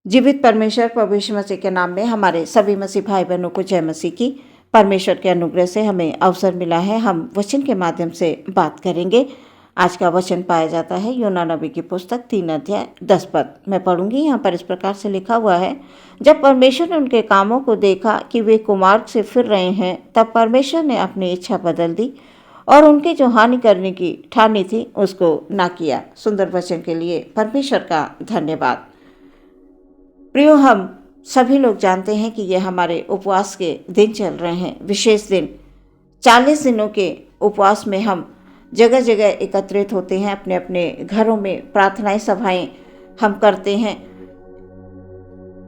जीवित परमेश्वर प्रभु यीशु मसीह के नाम में हमारे सभी मसीह भाई बहनों को जय मसीह की। परमेश्वर के अनुग्रह से हमें अवसर मिला है, हम वचन के माध्यम से बात करेंगे। आज का वचन पाया जाता है योना नबी की पुस्तक 3 अध्याय 10 पद। मैं पढ़ूंगी। यहाँ पर इस प्रकार से लिखा हुआ है, जब परमेश्वर ने उनके कामों को देखा कि वे कुमार्ग से फिर रहे हैं, तब परमेश्वर ने अपनी इच्छा बदल दी और उनकी जो हानि करने की ठानी थी उसको ना किया। सुंदर वचन के लिए परमेश्वर का धन्यवाद। प्रियो, हम सभी लोग जानते हैं कि ये हमारे उपवास के दिन चल रहे हैं, विशेष दिन। 40 दिनों के उपवास में हम जगह जगह एकत्रित होते हैं, अपने अपने घरों में प्रार्थनाएं सभाएं हम करते हैं।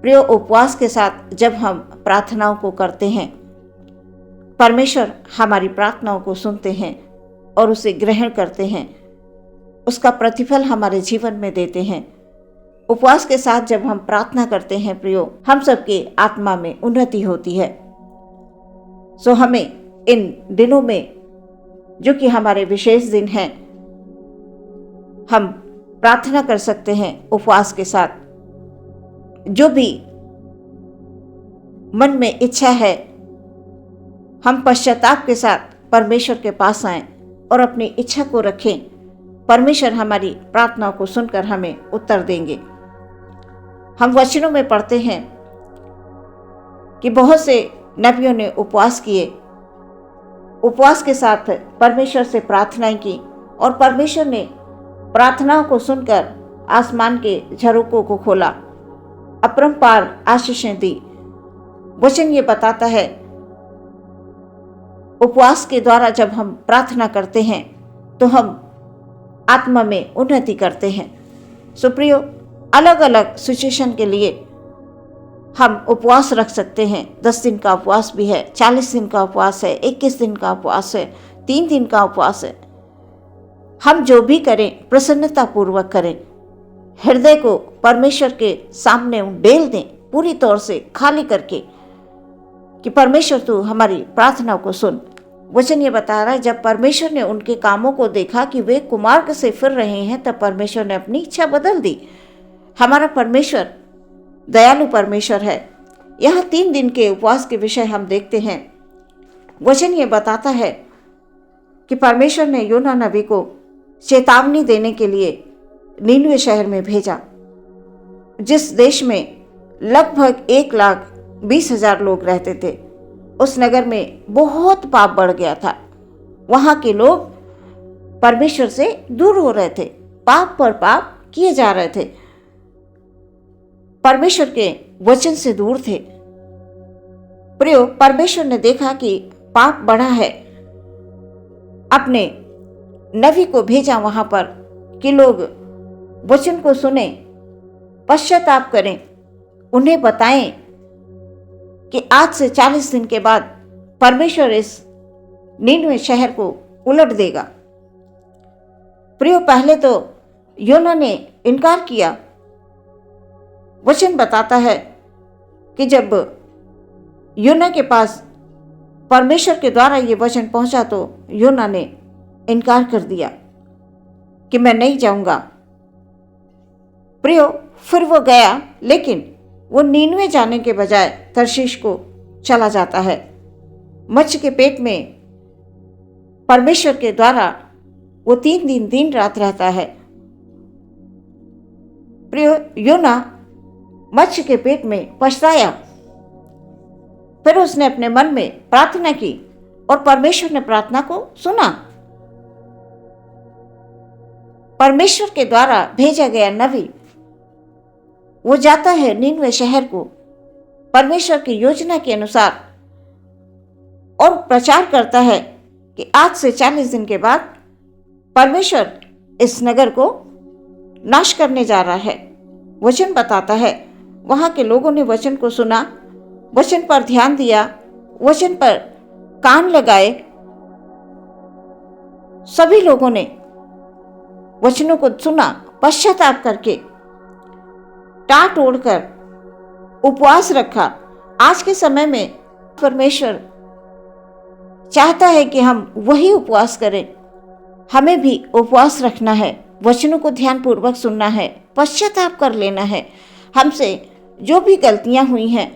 प्रियो, उपवास के साथ जब हम प्रार्थनाओं को करते हैं, परमेश्वर हमारी प्रार्थनाओं को सुनते हैं और उसे ग्रहण करते हैं, उसका प्रतिफल हमारे जीवन में देते हैं। उपवास के साथ जब हम प्रार्थना करते हैं प्रियो, हम सबकी आत्मा में उन्नति होती है। सो हमें इन दिनों में, जो कि हमारे विशेष दिन हैं, हम प्रार्थना कर सकते हैं उपवास के साथ। जो भी मन में इच्छा है, हम पश्चाताप के साथ परमेश्वर के पास आएं और अपनी इच्छा को रखें। परमेश्वर हमारी प्रार्थनाओं को सुनकर हमें उत्तर देंगे। हम वचनों में पढ़ते हैं कि बहुत से नबियों ने उपवास किए, उपवास के साथ परमेश्वर से प्रार्थनाएं की और परमेश्वर ने प्रार्थनाओं को सुनकर आसमान के झरोकों को खोला, अपरंपार आशीषें दी। वचन ये बताता है, उपवास के द्वारा जब हम प्रार्थना करते हैं तो हम आत्मा में उन्नति करते हैं। सो प्रियो, अलग अलग सिचुएशन के लिए हम उपवास रख सकते हैं। 10 दिन का उपवास भी है, 40 दिन का उपवास है, 21 दिन का उपवास है, 3 दिन का उपवास है। हम जो भी करें प्रसन्नता पूर्वक करें, हृदय को परमेश्वर के सामने डेल दें, पूरी तौर से खाली करके कि परमेश्वर तू हमारी प्रार्थना को सुन। वचन ये बता रहा है, जब परमेश्वर ने उनके कामों को देखा कि वे कुमार्ग से फिर रहे हैं, तब परमेश्वर ने अपनी इच्छा बदल दी। हमारा परमेश्वर दयालु परमेश्वर है। यहाँ 3 दिन के उपवास के विषय हम देखते हैं। वचन ये बताता है कि परमेश्वर ने योना नबी को चेतावनी देने के लिए नीनवे शहर में भेजा, जिस देश में लगभग 1,20,000 लोग रहते थे। उस नगर में बहुत पाप बढ़ गया था। वहाँ के लोग परमेश्वर से दूर हो रहे थे, पाप पर पाप किए जा रहे थे, परमेश्वर के वचन से दूर थे। प्रियो, परमेश्वर ने देखा कि पाप बढ़ा है, अपने नबी को भेजा वहां पर कि लोग वचन को सुने, पश्चाताप करें, उन्हें बताएं कि आज से 40 दिन के बाद परमेश्वर इस नीनवे शहर को उलट देगा। प्रियो, पहले तो योना ने इनकार किया। वचन बताता है कि जब योना के पास परमेश्वर के द्वारा ये वचन पहुंचा तो योना ने इनकार कर दिया कि मैं नहीं जाऊंगा। प्रियो, फिर वो गया, लेकिन वो नीनवे जाने के बजाय तर्शीश को चला जाता है। मत्स्य के पेट में परमेश्वर के द्वारा वो 3 दिन दिन रात रहता है। प्रियो, योना मत्स्य के पेट में पछताया। फिर उसने अपने मन में प्रार्थना की और परमेश्वर ने प्रार्थना को सुना। परमेश्वर के द्वारा भेजा गया नबी वो जाता है नीनवे शहर को परमेश्वर की योजना के अनुसार और प्रचार करता है कि आज से 40 दिन के बाद परमेश्वर इस नगर को नाश करने जा रहा है। वचन बताता है, वहां के लोगों ने वचन को सुना, वचन पर ध्यान दिया, वचन पर कान लगाए। सभी लोगों ने वचनों को सुना, पश्चाताप करके टाट ओढ़कर उपवास रखा। आज के समय में परमेश्वर चाहता है कि हम वही उपवास करें। हमें भी उपवास रखना है, वचनों को ध्यानपूर्वक सुनना है, पश्चाताप कर लेना है। हमसे जो भी गलतियां हुई हैं,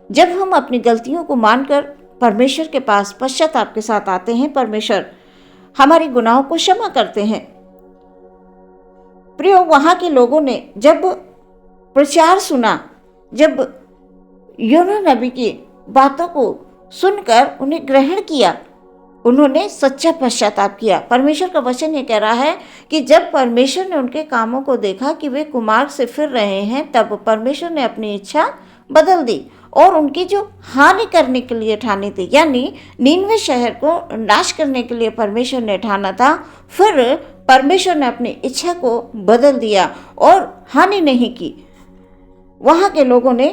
जब हम अपनी गलतियों को मानकर परमेश्वर के पास पश्चाताप के साथ आते हैं, परमेश्वर हमारे गुनाहों को क्षमा करते हैं। प्रियो, वहां के लोगों ने जब प्रचार सुना, जब योना नबी की बातों को सुनकर उन्हें ग्रहण किया, उन्होंने सच्चा पश्चाताप किया। परमेश्वर का वचन ये कह रहा है कि जब परमेश्वर ने उनके कामों को देखा कि वे कुमार्ग से फिर रहे हैं, तब परमेश्वर ने अपनी इच्छा बदल दी और उनकी जो हानि करने के लिए ठानी थी, यानी नीनवे शहर को नाश करने के लिए परमेश्वर ने ठाना था, फिर परमेश्वर ने अपनी इच्छा को बदल दिया और हानि नहीं की। वहां के लोगों ने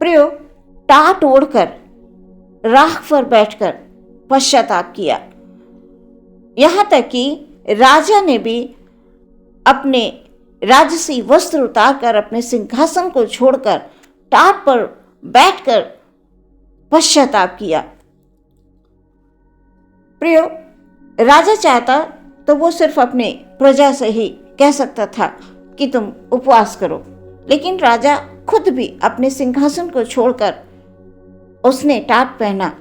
प्रियो टाट ओढ़कर राख पर बैठकर पश्चाताप किया। यहां तक कि राजा ने भी अपने राजसी वस्त्र उतारकर अपने सिंहासन को छोड़कर टाट पर बैठकर पश्चाताप किया। प्रियो, राजा चाहता तो वो सिर्फ अपने प्रजा से ही कह सकता था कि तुम उपवास करो, लेकिन राजा खुद भी अपने सिंहासन को छोड़कर उसने टाट पहना,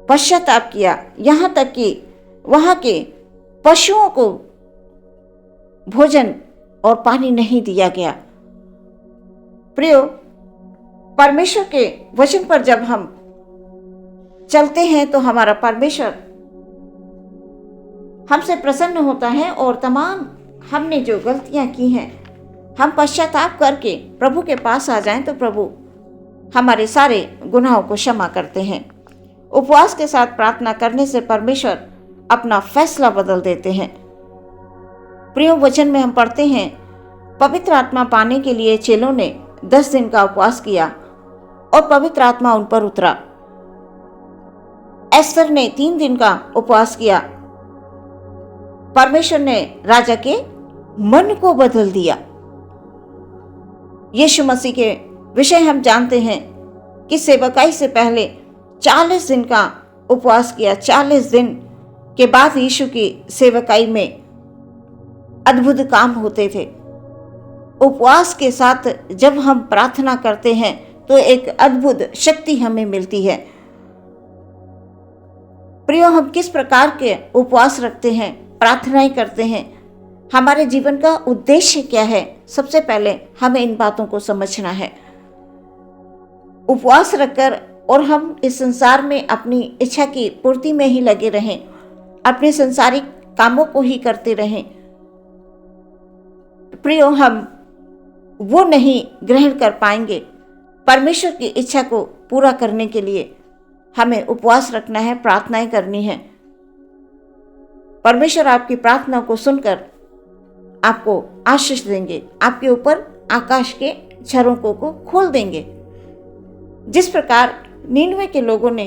पश्चाताप किया। यहां तक कि वहां के पशुओं को भोजन और पानी नहीं दिया गया। प्रियो, परमेश्वर के वचन पर जब हम चलते हैं तो हमारा परमेश्वर हमसे प्रसन्न होता है और तमाम हमने जो गलतियां की हैं, हम पश्चाताप करके प्रभु के पास आ जाएं तो प्रभु हमारे सारे गुनाहों को क्षमा करते हैं। उपवास के साथ प्रार्थना करने से परमेश्वर अपना फैसला बदल देते हैं। प्रिय, वचन में हम पढ़ते हैं, पवित्र आत्मा पाने के लिए चेलों ने 10 दिन का उपवास किया और पवित्र आत्मा उन पर उतरा। एस्तर ने 3 दिन का उपवास किया। परमेश्वर ने राजा के मन को बदल दिया। यीशु मसीह के विषय हम जानते हैं कि सेवकाई से पहले 40 दिन का उपवास किया। 40 दिन के बाद यीशु की सेवकाई में अद्भुत काम होते थे। उपवास के साथ जब हम प्रार्थना करते हैं तो एक अद्भुत शक्ति हमें मिलती है। प्रियो, हम किस प्रकार के उपवास रखते हैं, प्रार्थनाएं करते हैं, हमारे जीवन का उद्देश्य क्या है, सबसे पहले हमें इन बातों को समझना है। उपवास रखकर और हम इस संसार में अपनी इच्छा की पूर्ति में ही लगे रहें, अपने संसारिक कामों को ही करते रहें, प्रियो, हम वो नहीं ग्रहण कर पाएंगे। परमेश्वर की इच्छा को पूरा करने के लिए हमें उपवास रखना है, प्रार्थनाएं करनी है। परमेश्वर आपकी प्रार्थना को सुनकर आपको आशीष देंगे, आपके ऊपर आकाश के झरोकों को खोल देंगे। जिस प्रकार नीनवे के लोगों ने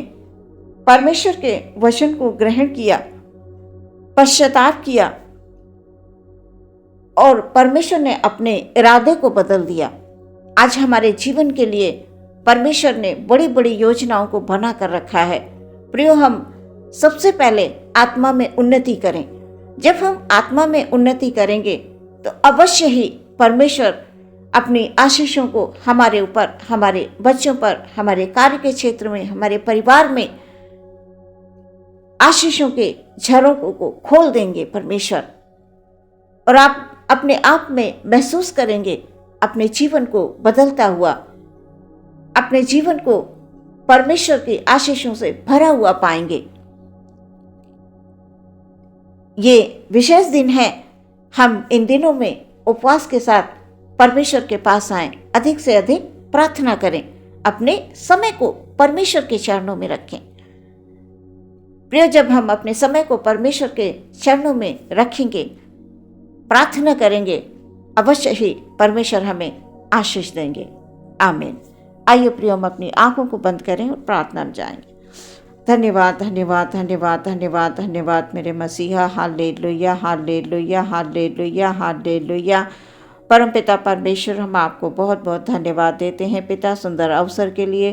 परमेश्वर के वचन को ग्रहण किया, पश्चाताप किया और परमेश्वर ने अपने इरादे को बदल दिया। आज हमारे जीवन के लिए परमेश्वर ने बड़ी बड़ी योजनाओं को बना कर रखा है। प्रियो, हम सबसे पहले आत्मा में उन्नति करें। जब हम आत्मा में उन्नति करेंगे तो अवश्य ही परमेश्वर अपनी आशीषों को हमारे ऊपर, हमारे बच्चों पर, हमारे कार्य के क्षेत्र में, हमारे परिवार में आशीषों के झरोकों को खोल देंगे परमेश्वर। और आप अपने आप में महसूस करेंगे अपने जीवन को बदलता हुआ, अपने जीवन को परमेश्वर की आशीषों से भरा हुआ पाएंगे। ये विशेष दिन है। हम इन दिनों में उपवास के साथ परमेश्वर के पास आएं, अधिक से अधिक प्रार्थना करें, अपने समय को परमेश्वर के चरणों में रखें। प्रिय, जब हम अपने समय को परमेश्वर के चरणों में रखेंगे, प्रार्थना करेंगे, अवश्य ही परमेश्वर हमें आशीष देंगे। आमीन। आइए प्रियो, हम अपनी आंखों को बंद करें और प्रार्थना में जाएंगे। धन्यवाद, धन्यवाद, धन्यवाद, धन्यवाद, धन्यवाद मेरे मसीहा। Hallelujah, hallelujah, hallelujah, hallelujah. परमपिता परमेश्वर, हम आपको बहुत बहुत धन्यवाद देते हैं पिता, सुंदर अवसर के लिए।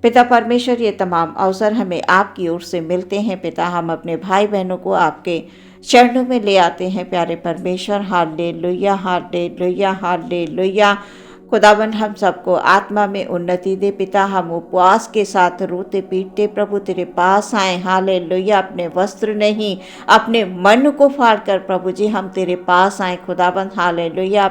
पिता परमेश्वर, ये तमाम अवसर हमें आपकी ओर से मिलते हैं पिता। हम अपने भाई बहनों को आपके चरणों में ले आते हैं प्यारे परमेश्वर। Hallelujah, hallelujah, hallelujah. खुदावन हम सबको आत्मा में उन्नति दे पिता। हम उपवास के साथ रोते पीटते प्रभु तेरे पास आए। हालेलुया। अपने वस्त्र नहीं, अपने मन को फाड़ कर प्रभु जी हम तेरे पास आए खुदावन। हालेलुया।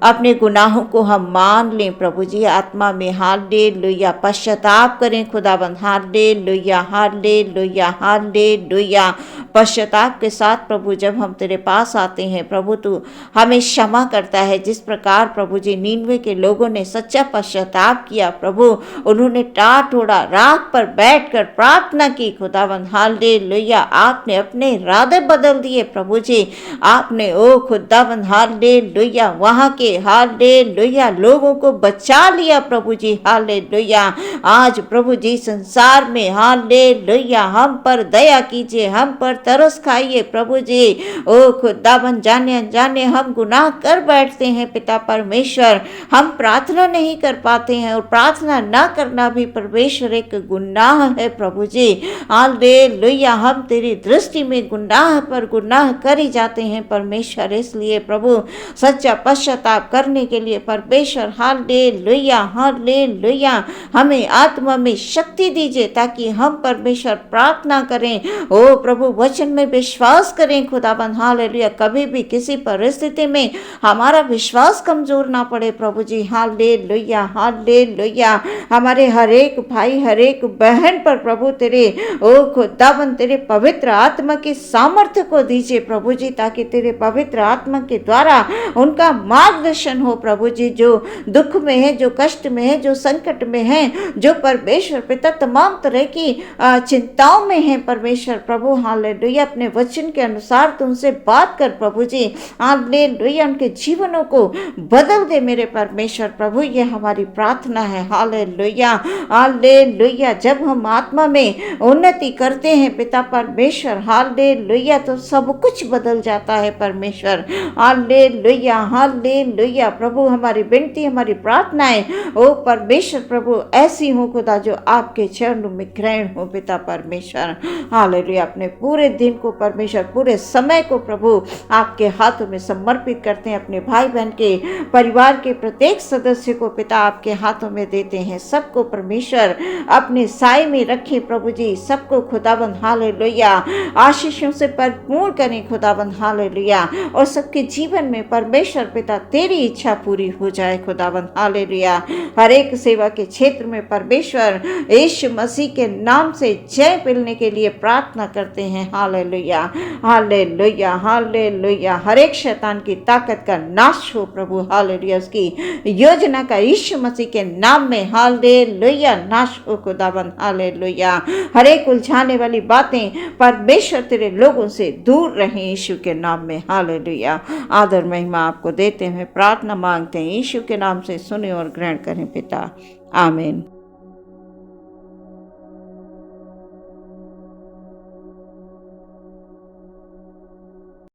अपने गुनाहों को हम मान लें प्रभु जी आत्मा में। हालेलुया। पश्चाताप करें खुदाबंद। Hallelujah, hallelujah, hallelujah. पश्चाताप के साथ प्रभु जब हम तेरे पास आते हैं प्रभु, तू हमें क्षमा करता है। जिस प्रकार प्रभु जी नीनवे के लोगों ने सच्चा पश्चाताप किया प्रभु, उन्होंने टाट ओढ़ा, राख पर बैठकर प्रार्थना की खुदाबंद। हालेलुया। आपने अपने इरादे बदल दिए प्रभु जी। आपने ओ खुदाबंद हालेलुया वहां के हालेलुया लोगों को बचा लिया प्रभु जी। हालेलुया। आज प्रभु जी संसार में हालेलुया हम पर दया कीजिए, हम पर तरस खाइए प्रभु जी। ओ खुदाबंद जाने अनजाने हम गुनाह कर बैठते हैं पिता परमेश्वर। हम प्रार्थना नहीं कर पाते हैं और प्रार्थना ना करना भी परमेश्वर एक गुनाह है प्रभु जी। हालेलुया। हम तेरी दृष्टि में गुनाह पर गुनाह कर ही जाते हैं परमेश्वर। इसलिए प्रभु सच्चा पश्चाताप करने के लिए परमेश्वर हालेलुया, हालेलुया हमें आत्मा में शक्ति दीजिए ताकि हम परमेश्वर प्रार्थना करें। ओ प्रभु वचन में विश्वास करें खुदाबंद। हालेलुया। कभी भी किसी परिस्थिति में हमारा विश्वास कमजोर ना पड़े प्रभु जी। Hallelujah, hallelujah. हमारे हर एक भाई हर एक बहन पर प्रभु तेरे ओ खुदाबंद तेरे पवित्र आत्मा की सामर्थ्य को दीजिए प्रभु जी, ताकि तेरे पवित्र आत्मा के द्वारा उनका मार्गदर्शन हो प्रभु जी। जो दुख में है, जो कष्ट में है, जो संकट में है, जो परमेश्वर पिता तमाम तरह की चिंताओं में है परमेश्वर प्रभु। हालेलुया। अपने वचन के अनुसार तुमसे बात कर प्रभु जी। हालेलुया। उनके जीवनों को बदल दे मेरे परमेश्वर प्रभु। ये हमारी प्रार्थना है। Hallelujah, hallelujah. जब हम आत्मा में उन्नति करते हैं पिता परमेश्वर हालेलुया, तो सब कुछ बदल जाता है परमेश्वर। Hallelujah, hallelujah. प्रभु हमारी विनती हमारी प्रार्थनाएं ओ परमेश्वर प्रभु ऐसी हो खुदा जो आपके चरणों में ग्रहण हो पिता परमेश्वर। हालेलुया। अपने पूरे दिन को परमेश्वर, पूरे समय को प्रभु आपके हाथों में समर्पित करते हैं। अपने भाई बहन के परिवार के प्रत्येक सदस्य को पिता आपके हाथों में देते हैं। सबको परमेश्वर अपने साए में रखें प्रभु जी। सबको खुदाबंद हालेलुया आशीषों से भरपूर करें खुदाबंद। हालेलुया। और सबके जीवन में परमेश्वर पिता तेरी इच्छा पूरी हो जाए खुदाबंद। हालेलुया। हर एक सेवा के क्षेत्र में परमेश्वर यीशु मसीह के नाम से जय मिलने के लिए प्रार्थना करते हैं। Hallelujah, hallelujah, hallelujah. हर एक शैतान की ताकत का नाश हो प्रभु। हालेलुया। उसकी योजना का यीशु मसीह के नाम में हालेलुया नाश हो खुदाबंद। हालेलुया। हर एक उलझाने वाली बातें परमेश्वर तेरे लोगों से दूर रहें यीशु के नाम में। हालेलुया। आदर महिमा आपको देते हैं, प्रार्थना मांगते हैं यीशु के नाम से। सुने और ग्रहण करें पिता। आमीन।